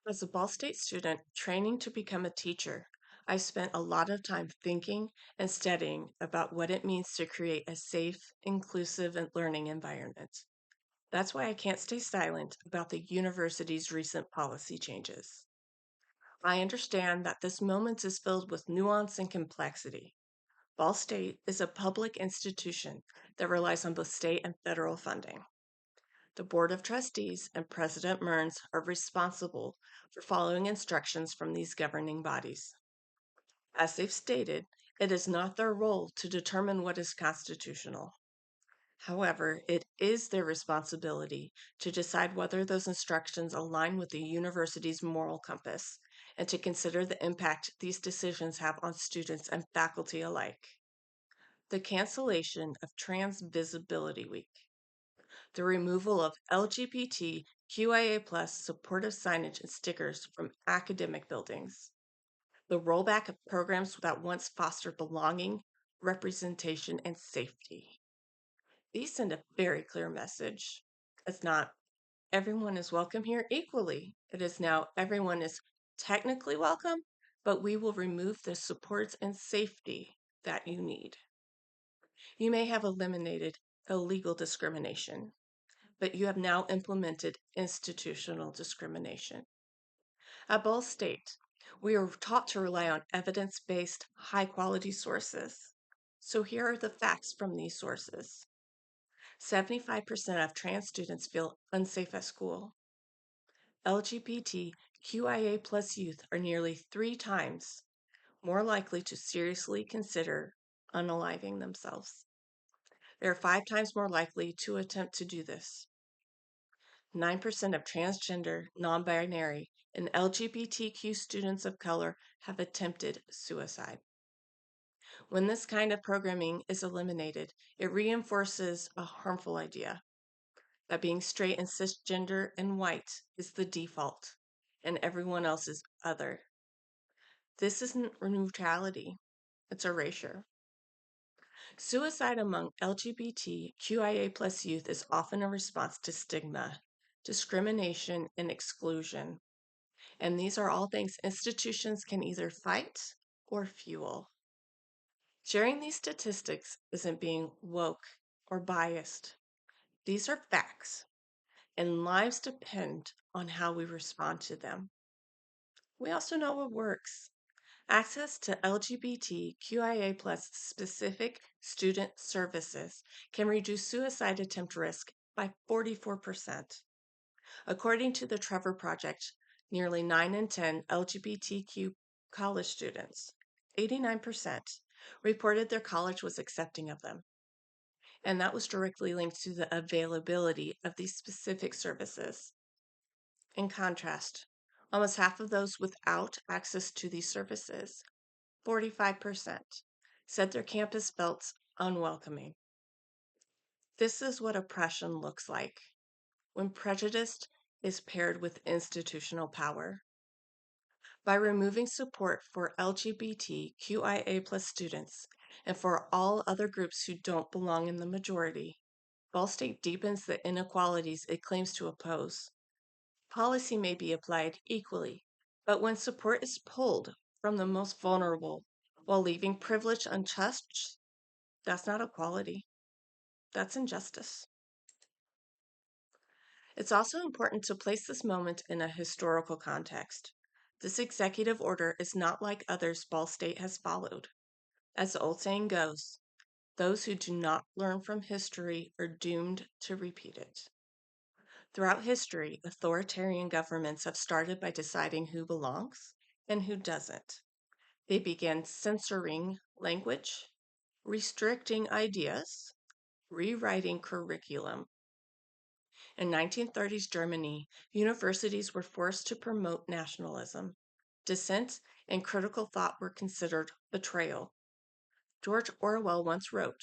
As a Ball State student training to become a teacher, I spent a lot of time thinking and studying about what it means to create a safe, inclusive, and learning environment. That's why I can't stay silent about the university's recent policy changes. I understand that this moment is filled with nuance and complexity. Ball State is a public institution that relies on both state and federal funding. The Board of Trustees and President Mearns are responsible for following instructions from these governing bodies. As they've stated, it is not their role to determine what is constitutional. However, it is their responsibility to decide whether those instructions align with the university's moral compass and to consider the impact these decisions have on students and faculty alike. The cancellation of Trans Visibility Week, the removal of LGBTQIA+ supportive signage and stickers from academic buildings, the rollback of programs that once fostered belonging, representation, and safety. These send a very clear message. It's not everyone is welcome here equally. It is now everyone is technically welcome, but we will remove the supports and safety that you need. You may have eliminated illegal discrimination, but you have now implemented institutional discrimination. At Ball State, we are taught to rely on evidence based, high quality sources. So here are the facts from these sources. 75% of trans students feel unsafe at school. LGBTQIA+ youth are nearly 3 times more likely to seriously consider unaliving themselves. They are 5 times more likely to attempt to do this. 9% of transgender, non binary, and LGBTQ students of color have attempted suicide. When this kind of programming is eliminated, it reinforces a harmful idea that being straight and cisgender and white is the default and everyone else is other. This isn't neutrality, it's erasure. Suicide among LGBTQIA+ youth is often a response to stigma, discrimination, and exclusion. And these are all things institutions can either fight or fuel. Sharing these statistics isn't being woke or biased. These are facts, and lives depend on how we respond to them. We also know what works. Access to LGBTQIA+ specific student services can reduce suicide attempt risk by 44%. According to the Trevor Project, nearly 9 in 10 LGBTQ college students, 89%, reported their college was accepting of them. And that was directly linked to the availability of these specific services. In contrast, almost half of those without access to these services, 45%, said their campus felt unwelcoming. This is what oppression looks like when prejudice is paired with institutional power. By removing support for LGBTQIA+ students and for all other groups who don't belong in the majority, Ball State deepens the inequalities it claims to oppose. Policy may be applied equally, but when support is pulled from the most vulnerable while leaving privilege untouched, that's not equality. That's injustice. It's also important to place this moment in a historical context. This executive order is not like others Ball State has followed. As the old saying goes, those who do not learn from history are doomed to repeat it. Throughout history, authoritarian governments have started by deciding who belongs and who doesn't. They began censoring language, restricting ideas, rewriting curriculum. In 1930s Germany, universities were forced to promote nationalism. Dissent and critical thought were considered betrayal. George Orwell once wrote,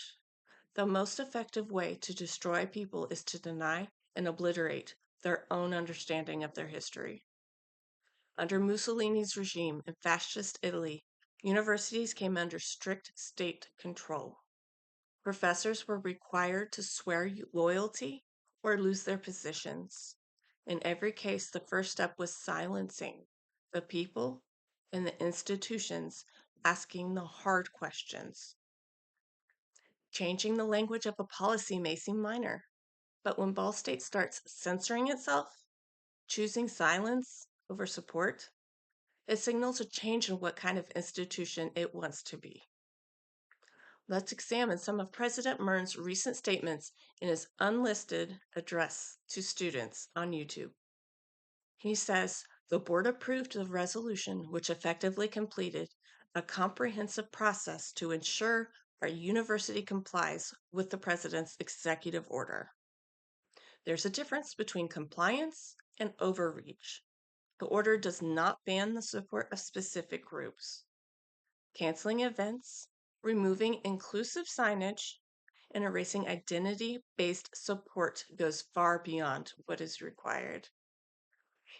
"The most effective way to destroy people is to deny and obliterate their own understanding of their history." Under Mussolini's regime in fascist Italy, universities came under strict state control. Professors were required to swear loyalty or lose their positions. In every case, the first step was silencing the people and the institutions asking the hard questions. Changing the language of a policy may seem minor, but when Ball State starts censoring itself, choosing silence over support, it signals a change in what kind of institution it wants to be. Let's examine some of President Mearns' recent statements in his unlisted address to students on YouTube. He says, the board approved the resolution which effectively completed a comprehensive process to ensure our university complies with the president's executive order. There's a difference between compliance and overreach. The order does not ban the support of specific groups. Canceling events, removing inclusive signage, and erasing identity-based support goes far beyond what is required.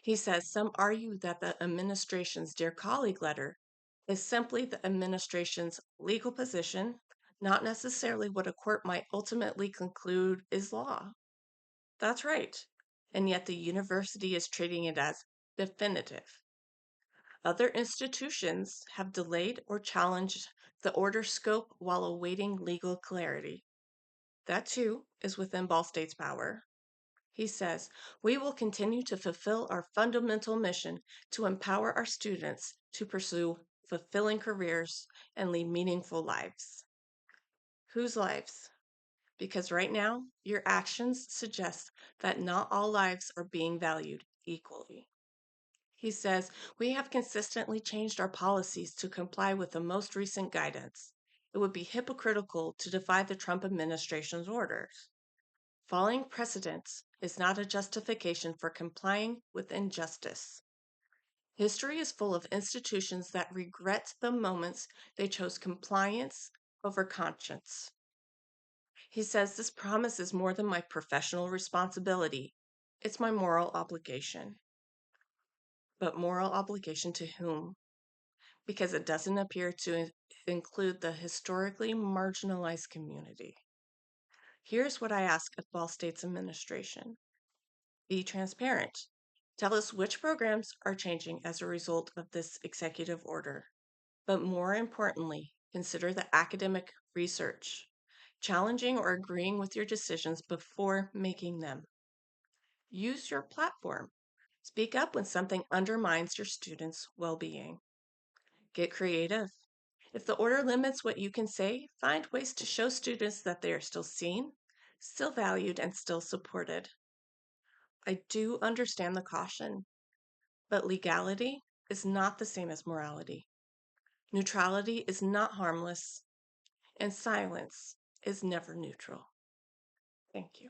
He says some argue that the administration's Dear Colleague letter is simply the administration's legal position, not necessarily what a court might ultimately conclude is law. That's right. And yet the university is treating it as definitive. Other institutions have delayed or challenged the order's scope while awaiting legal clarity. That too is within Ball State's power. He says, we will continue to fulfill our fundamental mission to empower our students to pursue fulfilling careers and lead meaningful lives. Whose lives? Because right now, your actions suggest that not all lives are being valued equally. He says, we have consistently changed our policies to comply with the most recent guidance. It would be hypocritical to defy the Trump administration's orders. Following precedents is not a justification for complying with injustice. History is full of institutions that regret the moments they chose compliance over conscience. He says this promise is more than my professional responsibility. It's my moral obligation. But moral obligation to whom? Because it doesn't appear to include the historically marginalized community. Here's what I ask of Ball State's administration. Be transparent. Tell us which programs are changing as a result of this executive order. But more importantly, consider the academic research, challenging or agreeing with your decisions before making them. Use your platform. Speak up when something undermines your students' well-being. Get creative. If the order limits what you can say, find ways to show students that they are still seen, still valued, and still supported. I do understand the caution, but legality is not the same as morality. Neutrality is not harmless, and silence is never neutral. Thank you.